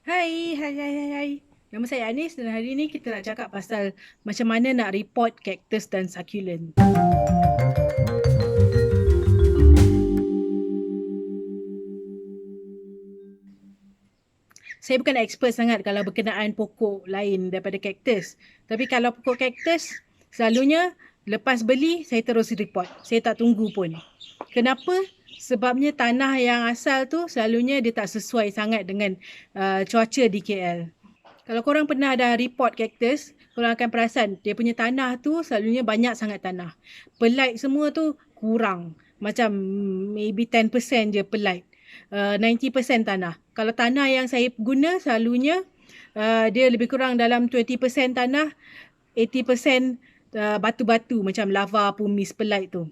Hai, hai, hai, hai, hai. Nama saya Anis dan hari ni kita nak cakap pasal macam mana nak report cactus dan succulent. Saya bukan expert sangat kalau berkenaan pokok lain daripada cactus. Tapi kalau pokok cactus, selalunya lepas beli saya terus report. Saya tak tunggu pun. Kenapa? Sebabnya tanah yang asal tu selalunya dia tak sesuai sangat dengan cuaca di KL. Kalau korang pernah dah report cactus, korang akan perasan dia punya tanah tu selalunya banyak sangat tanah. Pelite semua tu kurang. Macam maybe 10% je pelite. 90% tanah. Kalau tanah yang saya guna selalunya dia lebih kurang dalam 20% tanah, 80% batu-batu macam lava, pumice, pelite tu.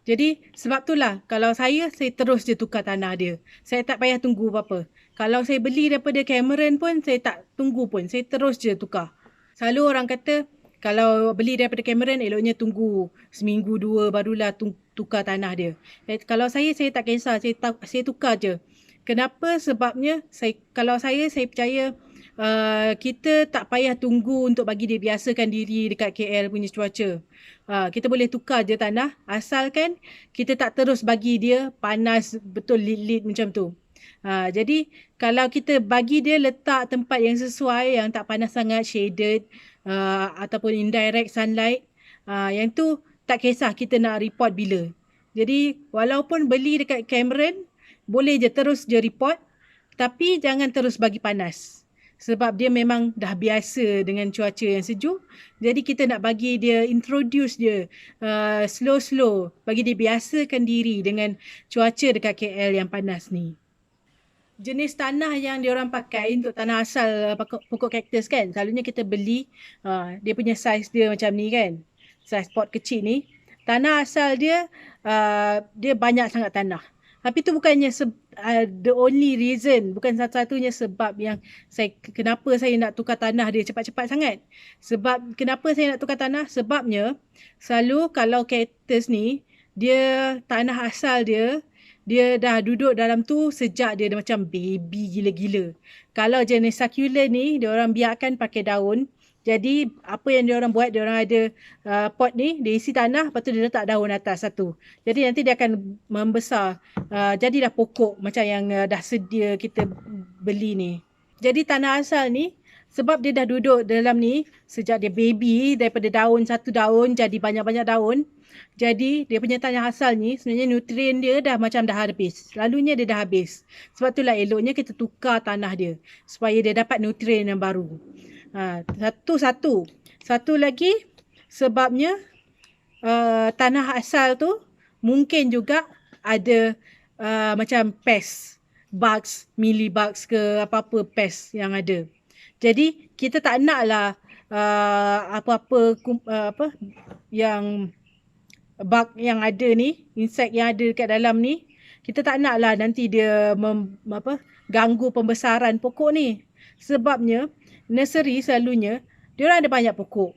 Jadi sebab itulah kalau saya terus je tukar tanah dia. Saya tak payah tunggu apa-apa. Kalau saya beli daripada Cameron pun saya tak tunggu pun. Saya terus je tukar. Selalu orang kata kalau beli daripada Cameron eloknya tunggu seminggu dua barulah tukar tanah dia. Kalau saya tak kisah. Saya tukar je. Kenapa? Sebabnya kalau saya percaya kita tak payah tunggu untuk bagi dia biasakan diri dekat KL punya cuaca. Kita boleh tukar je tanah asalkan kita tak terus bagi dia panas betul lit-lit macam tu. Jadi kalau kita bagi dia letak tempat yang sesuai, yang tak panas sangat, shaded ataupun indirect sunlight, yang tu tak kisah kita nak report bila. Jadi walaupun beli dekat Cameron, boleh je terus je report, tapi jangan terus bagi panas. Sebab dia memang dah biasa dengan cuaca yang sejuk. Jadi kita nak bagi dia, introduce dia slow-slow. Bagi dia biasakan diri dengan cuaca dekat KL yang panas ni. Jenis tanah yang diorang pakai untuk tanah asal pokok cactus kan. Selalunya kita beli, dia punya saiz dia macam ni kan. Saiz pot kecil ni. Tanah asal dia, dia banyak sangat tanah. Tapi tu bukannya the only reason, bukan satu-satunya sebab yang kenapa saya nak tukar tanah dia cepat-cepat sangat. Sebab kenapa saya nak tukar tanah? Sebabnya selalu kalau cactus ni, dia tanah asal dia dah duduk dalam tu sejak dia macam baby gila-gila. Kalau jenis succulent ni, dia orang biarkan pakai daun. Jadi apa yang dia orang buat, dia orang ada pot ni, dia isi tanah, lepas tu dia letak daun atas satu. Jadi nanti dia akan membesar. Jadilah pokok macam yang dah sedia kita beli ni. Jadi tanah asal ni, sebab dia dah duduk dalam ni, sejak dia baby, daripada daun, satu daun jadi banyak-banyak daun. Jadi dia punya tanah asal ni, sebenarnya nutrien dia dah macam dah habis. Selalunya dia dah habis. Sebab itulah eloknya kita tukar tanah dia. Supaya dia dapat nutrien yang baru. Satu. Satu lagi sebabnya tanah asal tu mungkin juga ada macam pest, bugs, mealybugs ke apa-apa pest yang ada. Jadi kita tak naklah apa-apa yang bug yang ada ni, insect yang ada dekat dalam ni, kita tak naklah nanti dia ganggu pembesaran pokok ni. Sebabnya nursery selalunya dia orang ada banyak pokok.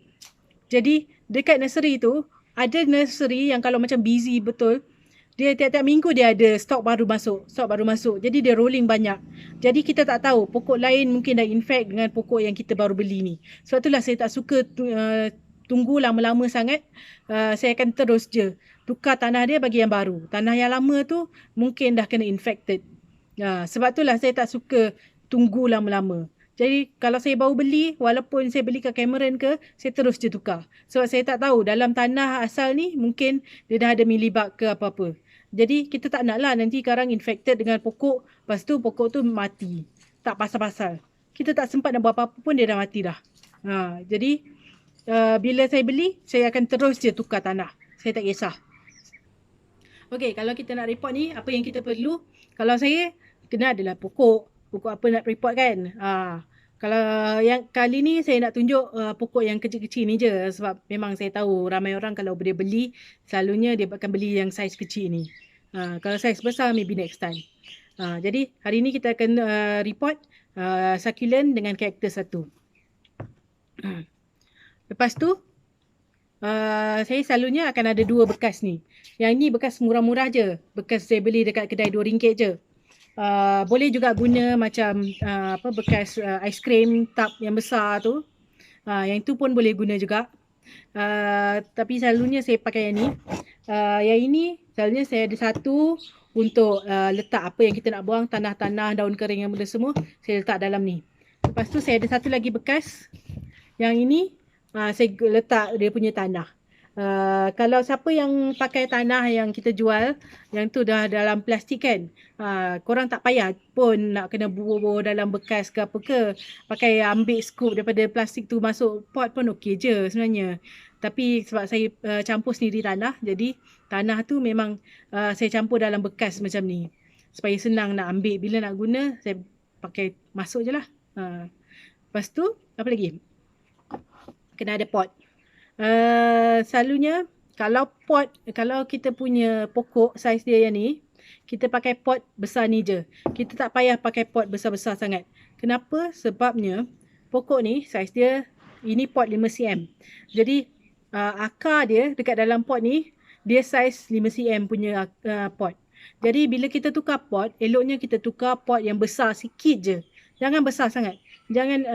Jadi dekat nursery tu ada nursery yang kalau macam busy betul, dia tiap-tiap minggu dia ada stok baru masuk. Jadi dia rolling banyak. Jadi kita tak tahu pokok lain mungkin dah infect dengan pokok yang kita baru beli ni. Sebab itulah saya tak suka tunggu lama-lama sangat. Saya akan terus je tukar tanah dia bagi yang baru. Tanah yang lama tu mungkin dah kena infected. Sebab itulah saya tak suka tunggu lama-lama. Jadi kalau saya baru beli, walaupun saya beli kat Cameron ke, saya terus je tukar. Sebab saya tak tahu dalam tanah asal ni mungkin dia dah ada mealybug ke apa-apa. Jadi kita tak naklah nanti sekarang infected dengan pokok, lepas tu pokok tu mati. Tak pasal-pasal. Kita tak sempat nak buat apa-apa pun dia dah mati dah. Jadi bila saya beli, saya akan terus je tukar tanah. Saya tak kisah. Okey, kalau kita nak report ni, apa yang kita perlu? Kalau saya, kena adalah pokok. Pokok apa nak report kan? Kalau yang kali ni saya nak tunjuk pokok yang kecil-kecil ni je. Sebab memang saya tahu ramai orang kalau dia beli, selalunya dia akan beli yang saiz kecil ni. Kalau saiz besar, maybe next time. Jadi hari ni kita akan report succulent dengan cactus satu. Lepas tu, saya selalunya akan ada dua bekas ni. Yang ni bekas murah-murah je. Bekas saya beli dekat kedai RM2 je. Boleh juga guna macam bekas aiskrim tub yang besar tu. Yang tu pun boleh guna juga. Tapi selalunya saya pakai yang ni. Yang ini selalunya saya ada satu untuk letak apa yang kita nak buang, tanah-tanah, daun kering yang benda semua, saya letak dalam ni. Lepas tu saya ada satu lagi bekas. Yang ini saya letak dia punya tanah. Kalau siapa yang pakai tanah yang kita jual, yang tu dah dalam plastik kan, korang tak payah pun nak kena bubuh dalam bekas ke apa ke. Pakai ambil scoop daripada plastik tu masuk pot pun okey je sebenarnya. Tapi sebab saya campur sendiri tanah, jadi tanah tu memang saya campur dalam bekas macam ni. Supaya senang nak ambil. Bila nak guna, saya pakai masuk je lah. Lepas tu, apa lagi? Kena ada pot. Selalunya kalau kita punya pokok saiz dia yang ni, kita pakai pot besar ni je. Kita tak payah pakai pot besar-besar sangat. Kenapa? Sebabnya pokok ni saiz dia, ini pot 5 cm. Jadi akar dia dekat dalam pot ni, dia saiz 5 cm punya pot. Jadi bila kita tukar pot, eloknya kita tukar pot yang besar sikit je. Jangan besar sangat. Jangan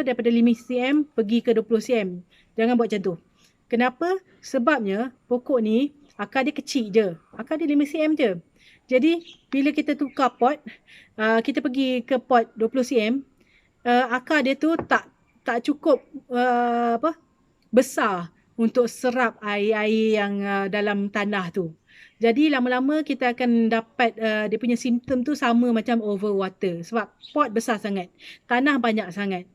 daripada 5 cm pergi ke 20 cm. Jangan buat macam tu. Kenapa? Sebabnya pokok ni akar dia kecil je. Akar dia 5 cm je. Jadi bila kita tukar pot, kita pergi ke pot 20 cm, akar dia tu tak cukup besar untuk serap air-air yang dalam tanah tu. Jadi lama-lama kita akan dapat dia punya simptom tu sama macam overwater. Sebab pot besar sangat. Tanah banyak sangat.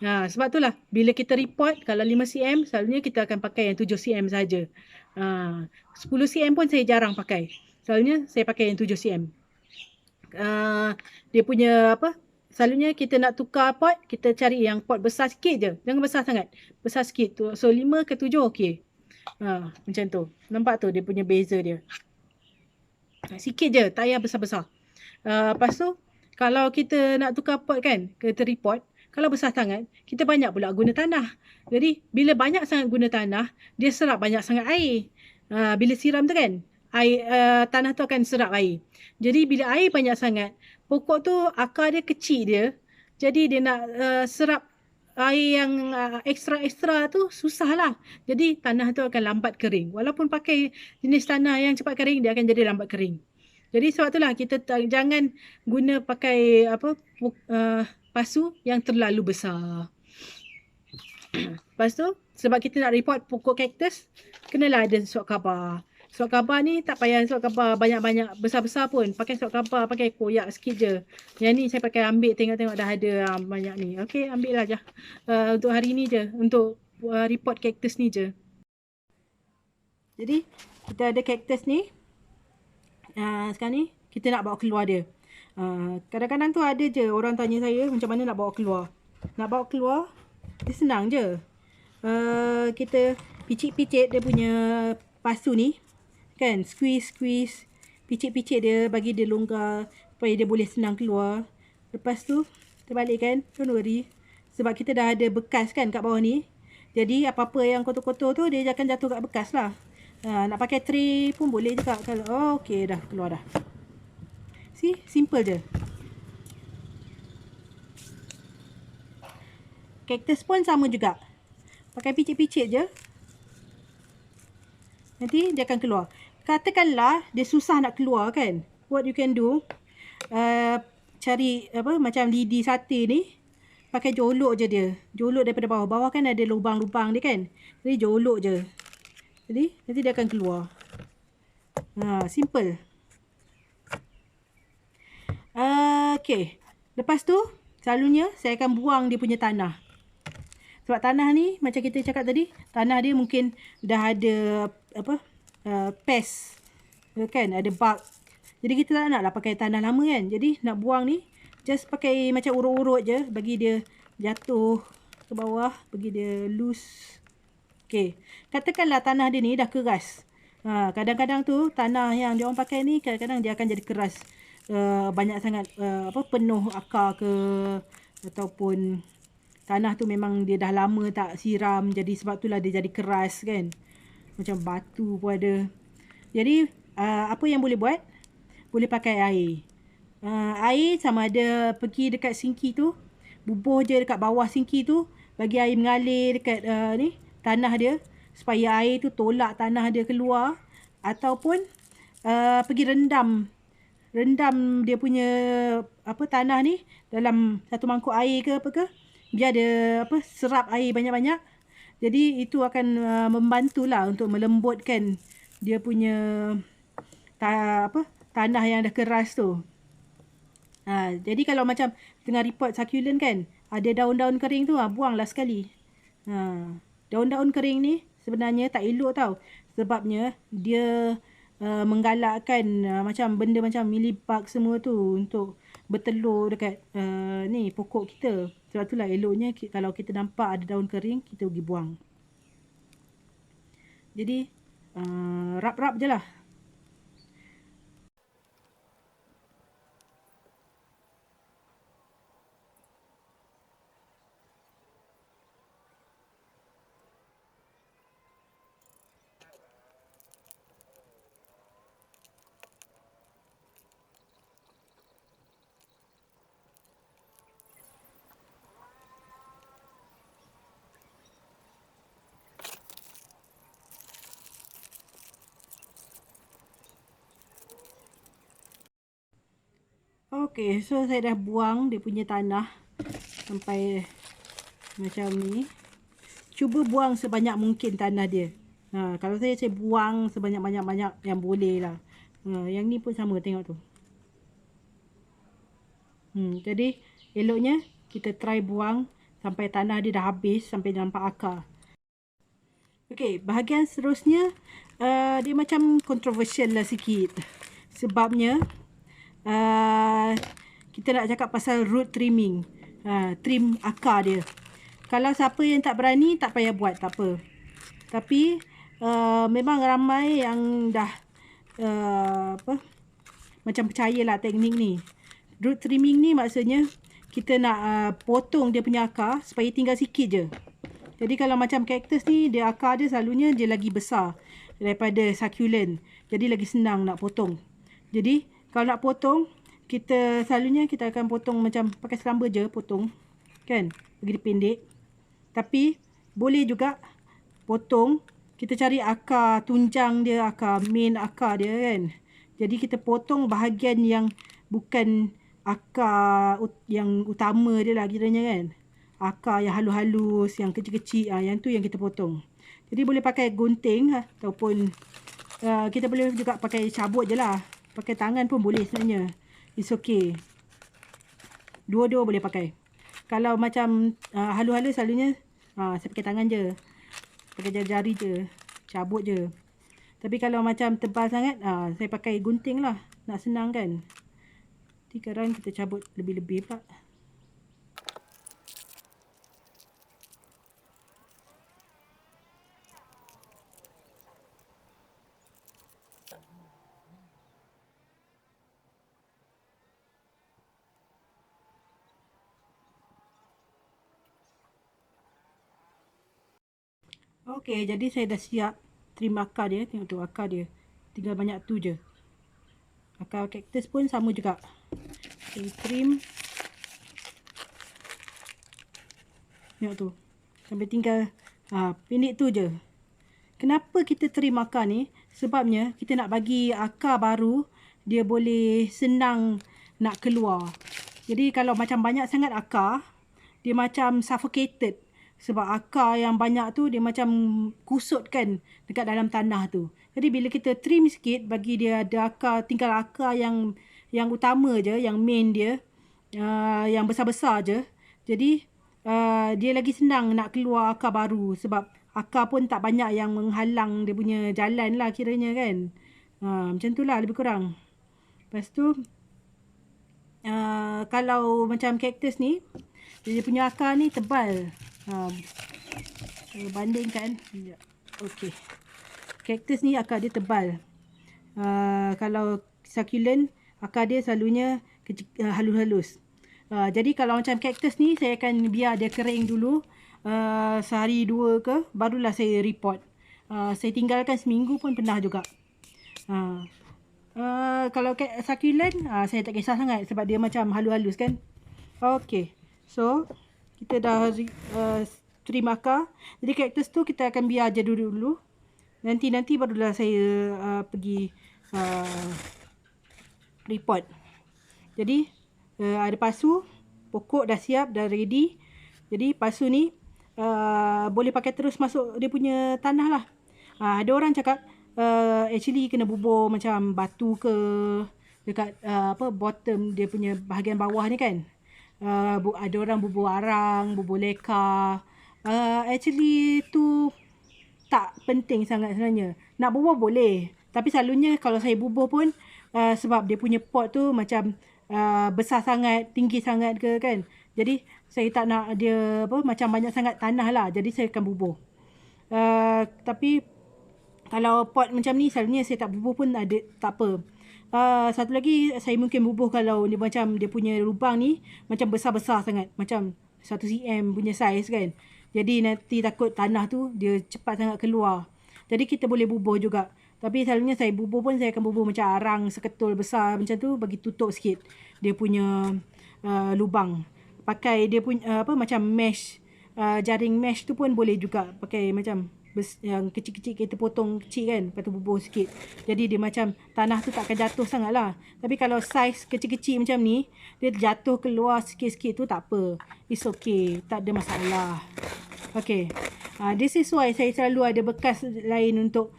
Sebab itulah bila kita report kalau 5 cm, selalunya kita akan pakai yang 7 cm saja. 10 cm pun saya jarang pakai. Selalunya saya pakai yang 7 cm. Dia punya selalunya kita nak tukar pot, kita cari yang pot besar sikit je. Jangan besar sangat. Besar sikit. So 5 ke 7 okey. Macam tu. Nampak tu dia punya beza dia. Sikit je, tak payah besar-besar. Lepas tu kalau kita nak tukar pot kan, kita report, kalau besar sangat, kita banyak pula guna tanah. Jadi, bila banyak sangat guna tanah, dia serap banyak sangat air. Bila siram tu kan, tanah tu akan serap air. Jadi, bila air banyak sangat, pokok tu akar dia kecil dia. Jadi, dia nak serap air yang ekstra-ekstra tu susah lah. Jadi, tanah tu akan lambat kering. Walaupun pakai jenis tanah yang cepat kering, dia akan jadi lambat kering. Jadi sebab itulah kita jangan guna pakai pasu yang terlalu besar. Lepas tu, sebab kita nak report pokok kaktus, kenalah ada surat khabar. Surat khabar ni tak payah surat khabar banyak-banyak besar-besar pun. Pakai surat khabar, pakai koyak sikit je. Yang ni saya pakai ambil, tengok-tengok dah ada banyak ni. Okey, ambil lah je. Untuk hari ni je. Untuk report kaktus ni je. Jadi, kita ada kaktus ni. Sekarang ni kita nak bawa keluar dia. Kadang-kadang tu ada je orang tanya saya macam mana nak bawa keluar. Nak bawa keluar, dia senang je. Kita picit-picit dia punya pasu ni. Kan, squeeze, picit-picit dia, bagi dia longgar supaya dia boleh senang keluar. Lepas tu, terbalik kan, don't worry. Sebab kita dah ada bekas kan kat bawah ni. Jadi apa-apa yang kotor-kotor tu dia akan jatuh kat bekas lah. Nak pakai tray pun boleh juga. Kalau okey dah keluar dah. See, simple je. Kaktus pun sama juga. Pakai picit-picit je. Nanti dia akan keluar. Katakanlah dia susah nak keluar kan. What you can do, cari macam lidi sate ni, pakai jolok je dia. Jolok daripada bawah. Bawah kan ada lubang-lubang dia kan. Jadi jolok je. Jadi nanti dia akan keluar. Simple. Okay. Lepas tu, selalunya saya akan buang dia punya tanah. Sebab tanah ni, macam kita cakap tadi, tanah dia mungkin dah ada pest. Kan, ada bug. Jadi kita tak naklah pakai tanah lama kan. Jadi nak buang ni, just pakai macam urut-urut je. Bagi dia jatuh ke bawah. Bagi dia loose. Okay. Katakanlah tanah dia ni dah keras. Kadang-kadang tu tanah yang dia orang pakai ni kadang-kadang dia akan jadi keras. Banyak sangat penuh akar ke, ataupun tanah tu memang dia dah lama tak siram, jadi sebab itulah dia jadi keras kan. Macam batu pun ada. Jadi apa yang boleh buat? Boleh pakai air. air sama ada pergi dekat sinki tu, bubuh je dekat bawah sinki tu, bagi air mengalir dekat ni tanah dia supaya air tu tolak tanah dia keluar, ataupun pergi rendam dia punya tanah ni dalam satu mangkuk air ke apa ke, biar dia serap air banyak-banyak. Jadi itu akan membantulah untuk melembutkan dia punya tanah yang dah keras tu. Jadi kalau macam tengah repot succulent kan, ada daun-daun kering tu, buanglah sekali. Daun-daun kering ni sebenarnya tak elok tau. Sebabnya dia menggalakkan macam benda macam mealybug semua tu untuk bertelur dekat ni pokok kita. Sebab itulah eloknya kalau kita nampak ada daun kering, kita pergi buang. Jadi rap-rap je lah. Okay, so saya dah buang dia punya tanah sampai macam ni. Cuba buang sebanyak mungkin tanah dia. Kalau saya buang sebanyak-banyak yang boleh lah. Yang ni pun sama, tengok tu. Jadi eloknya kita try buang sampai tanah dia dah habis, sampai nampak akar. Okay, bahagian seterusnya dia macam controversial lah sikit. Sebabnya kita nak cakap pasal root trimming. Trim akar dia. Kalau siapa yang tak berani, tak payah buat, tak apa. Tapi memang ramai yang dah macam percayalah teknik ni. Root trimming ni maksudnya kita nak potong dia punya akar supaya tinggal sikit je. Jadi kalau macam cactus ni, dia akar dia selalunya dia lagi besar daripada succulent. Jadi lagi senang nak potong. Jadi kalau nak potong, selalunya kita akan potong macam pakai seramba je potong. Kan? Bagi dia pendek. Tapi boleh juga potong, kita cari akar tunjang dia, akar main akar dia kan. Jadi kita potong bahagian yang bukan akar yang utama dia lah kiranya kan. Akar yang halus-halus, yang kecil-kecil, yang tu yang kita potong. Jadi boleh pakai gunting ataupun kita boleh juga pakai cabut je lah. Pakai tangan pun boleh sebenarnya. It's okay. Dua-dua boleh pakai. Kalau macam halus-halus selalunya saya pakai tangan je. Pakai jari-jari je. Cabut je. Tapi kalau macam tebal sangat, saya pakai gunting lah. Nak senang kan. Nanti sekarang kita cabut lebih-lebih pula. Okey, jadi saya dah siap trim akar dia. Tengok tu akar dia. Tinggal banyak tu je. Akar cactus pun sama juga. Saya trim. Tengok tu. Sampai tinggal pendek tu je. Kenapa kita trim akar ni? Sebabnya kita nak bagi akar baru, dia boleh senang nak keluar. Jadi kalau macam banyak sangat akar, dia macam suffocated. Sebab akar yang banyak tu dia macam kusut kan dekat dalam tanah tu. Jadi bila kita trim sikit, bagi dia ada akar, tinggal akar yang utama je, yang main dia, yang besar-besar je. Jadi dia lagi senang nak keluar akar baru. Sebab akar pun tak banyak yang menghalang dia punya jalan lah kiranya kan. Macam tu lah lebih kurang. Lepas tu kalau macam cactus ni, dia punya akar ni tebal. Bandingkan. Okey. Cactus ni akar dia tebal. Kalau succulent, akar dia selalunya halus-halus. Jadi kalau macam cactus ni, saya akan biar dia kering dulu. Sehari dua ke, barulah saya repot. Saya tinggalkan seminggu pun pernah juga. Kalau succulent, saya tak kisah sangat sebab dia macam halus-halus kan. Okay, so kita dah terima akar. Jadi cactus tu kita akan biar je dulu. Nanti barulah saya pergi repot. Jadi ada pasu, pokok dah siap, dah ready. Jadi pasu ni boleh pakai terus masuk dia punya tanah lah. Ada orang cakap actually kena bubur macam batu ke dekat bottom dia punya bahagian bawah ni kan. Ada orang bubur arang, bubur leka. Actually tu tak penting sangat sebenarnya. Nak bubur boleh. Tapi selalunya kalau saya bubur pun sebab dia punya pot tu macam besar sangat, tinggi sangat ke kan. Jadi saya tak nak dia macam banyak sangat tanah lah. Jadi saya akan bubur. Tapi kalau pot macam ni selalunya saya tak bubur pun ada tak apa. Satu lagi saya mungkin bubur kalau dia macam dia punya lubang ni macam besar-besar sangat. Macam 1 cm punya saiz kan. Jadi nanti takut tanah tu dia cepat sangat keluar. Jadi kita boleh bubur juga. Tapi selalunya saya bubur pun saya akan bubur macam arang seketul besar macam tu bagi tutup sikit dia punya lubang. Pakai dia punya macam mesh, jaring mesh tu pun boleh juga. Pakai macam yang kecil-kecil kita potong kecil kan. Lepas tu bubur sikit. Jadi dia macam tanah tu tak akan jatuh sangat lah. Tapi kalau saiz kecil-kecil macam ni dia jatuh keluar sikit-sikit tu tak apa. It's okay. Tak ada masalah. Okay. This is why saya selalu ada bekas lain untuk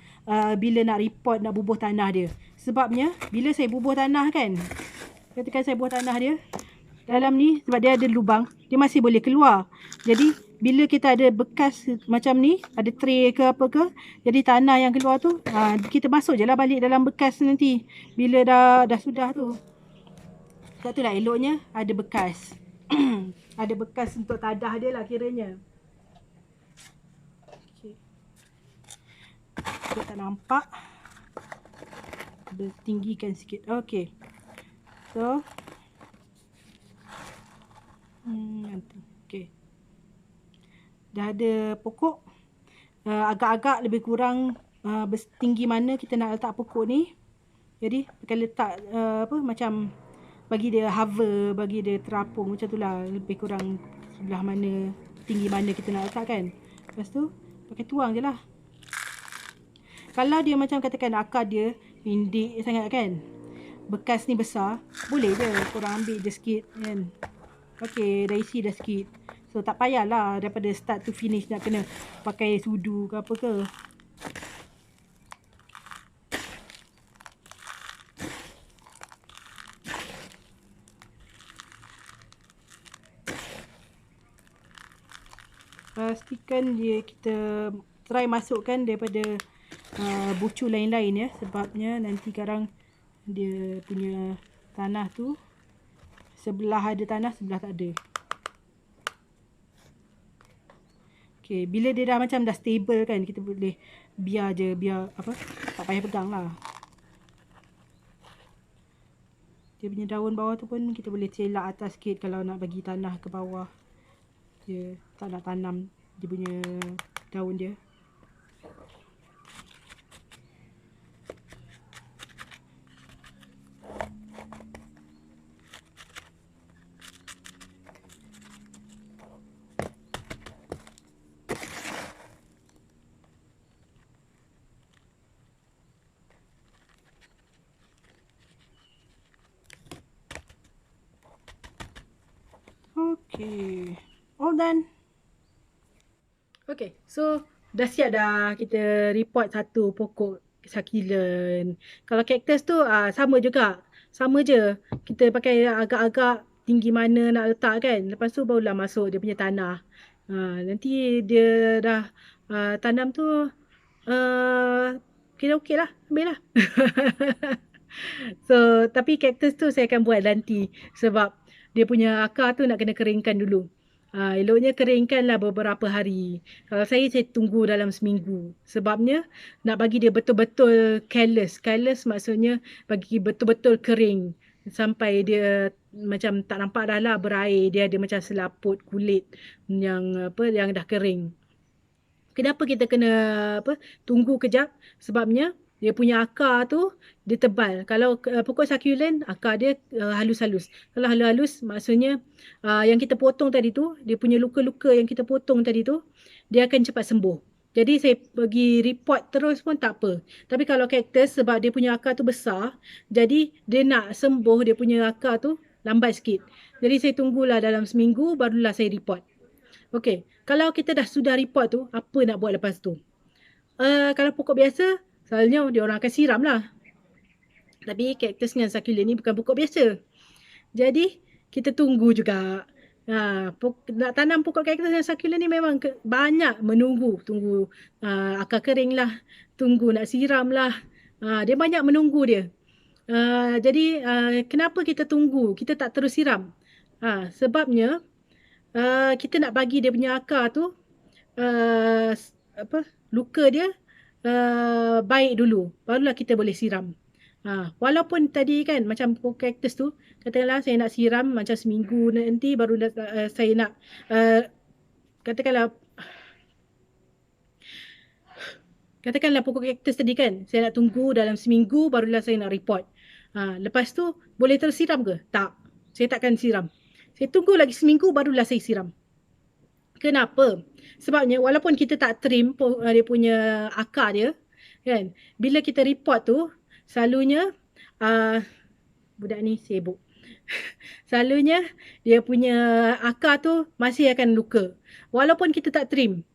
bila nak report, nak bubuh tanah dia. Sebabnya bila saya bubuh tanah kan, ketika saya bubuh tanah dia dalam ni, sebab dia ada lubang, dia masih boleh keluar. Jadi bila kita ada bekas macam ni, ada tray ke apa ke, jadi tanah yang keluar tu kita masuk je lah balik dalam bekas nanti bila dah sudah tu. Sebab tu lah eloknya ada bekas. Ada bekas untuk tadah dia lah kiranya. Okay. Kita tak nampak, tinggikan sikit. Okay. So okay. Dah ada pokok. Agak-agak lebih kurang tinggi mana kita nak letak pokok ni. Jadi akan letak macam bagi dia hover, bagi dia terapung macam tu lah. Lebih kurang sebelah mana, tinggi mana kita nak letak kan. Lepas tu pakai tuang je lah. Kalau dia macam katakan akar dia pendek sangat kan, bekas ni besar, boleh je korang ambil je sikit kan. Okay, dah isi dah sikit. So tak payahlah daripada start to finish nak kena pakai sudu ke apa ke. Pastikan dia kita try masukkan daripada bucu lain-lain ya. Sebabnya nanti sekarang dia punya tanah tu sebelah ada tanah, sebelah tak ada. Okay, bila dia dah macam dah stable kan, kita boleh biar tak payah pegang lah. Dia punya daun bawah tu pun kita boleh celak atas sikit kalau nak bagi tanah ke bawah. Dia tak nak tanam dia punya daun dia. Okay, all done. Okay, so dah siap dah kita report satu pokok succulent. Kalau cactus tu sama juga. Sama je. Kita pakai agak-agak tinggi mana nak letak kan. Lepas tu barulah masuk dia punya tanah. Nanti dia dah tanam tu kira okey lah. Ambil lah. So, tapi cactus tu saya akan buat nanti. Sebab dia punya akar tu nak kena keringkan dulu. Eloknya keringkanlah beberapa hari. Kalau saya tunggu dalam seminggu. Sebabnya nak bagi dia betul-betul callus. Callus maksudnya bagi betul-betul kering. Sampai dia macam tak nampak dah lah berair. Dia ada macam selaput kulit yang dah kering. Kenapa kita kena tunggu kejap? Sebabnya dia punya akar tu dia tebal. Kalau pokok succulent, akar dia halus-halus. Kalau halus-halus, maksudnya yang kita potong tadi tu, dia punya luka-luka yang kita potong tadi tu, dia akan cepat sembuh. Jadi saya pergi report terus pun tak apa. Tapi kalau cactus, sebab dia punya akar tu besar, jadi dia nak sembuh dia punya akar tu lambat sikit. Jadi saya tunggulah dalam seminggu, barulah saya report. Okey, kalau kita dah sudah report tu, apa nak buat lepas tu? Kalau pokok biasa, selalunya dia orang akan siram lah. Tapi cactus dengan succulent ni bukan pokok biasa. Jadi, kita tunggu juga. Nak tanam pokok cactus dan succulent ni memang banyak menunggu. Tunggu akar kering lah. Tunggu nak siram lah. Dia banyak menunggu dia. Jadi, kenapa kita tunggu? Kita tak terus siram. Sebabnya, kita nak bagi dia punya akar tu, luka dia baik dulu. Barulah kita boleh siram. Walaupun tadi kan macam pokok cactus tu, katakanlah saya nak siram macam seminggu nanti baru saya nak katakanlah pokok cactus tadi kan, saya nak tunggu dalam seminggu barulah saya nak report. Lepas tu boleh terus siram ke? Tak. Saya takkan siram. Saya tunggu lagi seminggu barulah saya siram. Kenapa? Sebabnya walaupun kita tak trim dia punya akar dia, kan? Bila kita report tu, selalunya budak ni sibuk. Selalunya dia punya akar tu masih akan luka. Walaupun kita tak trim.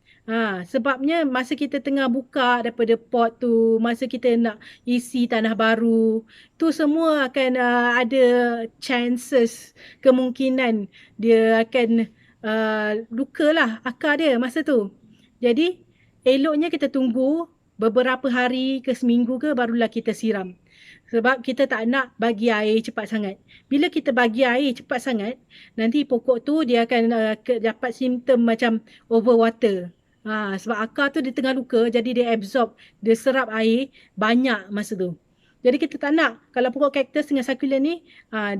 Sebabnya masa kita tengah buka daripada pot tu, masa kita nak isi tanah baru, tu semua akan ada chances, kemungkinan dia akan luka lah akar dia masa tu. Jadi eloknya kita tunggu beberapa hari ke seminggu ke barulah kita siram. Sebab kita tak nak bagi air cepat sangat. Bila kita bagi air cepat sangat, nanti pokok tu dia akan dapat simptom macam overwater. Sebab akar tu dia tengah luka, jadi dia absorb, dia serap air banyak masa tu. Jadi kita tak nak, kalau pokok cactus dengan succulent ni,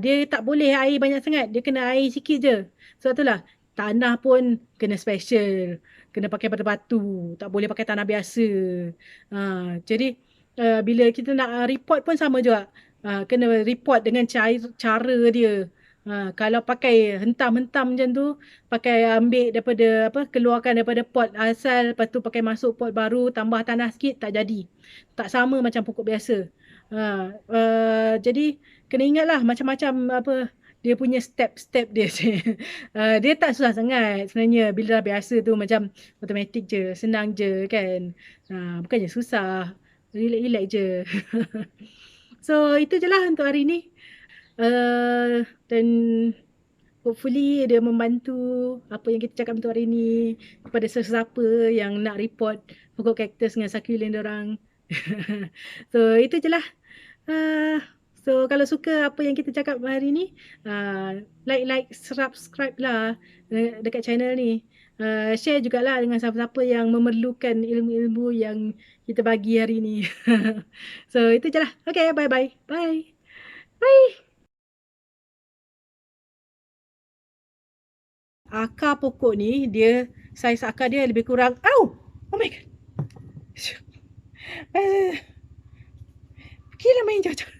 dia tak boleh air banyak sangat. Dia kena air sikit je. Sebab itulah, tanah pun kena special. Kena pakai batu-batu. Tak boleh pakai tanah biasa. Jadi, bila kita nak report pun sama juga. Kena report dengan cara dia. Kalau pakai hentam-hentam macam tu, pakai ambil daripada keluarkan daripada pot asal, lepas tu pakai masuk pot baru, tambah tanah sikit, tak jadi. Tak sama macam pokok biasa. Jadi kena ingatlah macam-macam dia punya step-step dia. Dia tak susah sangat sebenarnya. Bila dah biasa tu macam automatik je, senang je kan. Bukannya susah. Relax-relax je. So, itu je lah untuk hari ni. Dan hopefully dia membantu apa yang kita cakap untuk hari ni kepada sesiapa yang nak report pokok cactus dengan succulent dorang. So, itu je lah. So, kalau suka apa yang kita cakap hari ni, like, subscribe lah dekat channel ni. Share jugalah dengan siapa-siapa yang memerlukan ilmu-ilmu yang kita bagi hari ni. So, itu je lah. Okay, bye-bye. Bye. Bye. Akar pokok ni, saiz akar dia lebih kurang. Oh my god. Gila main jauh-jauh.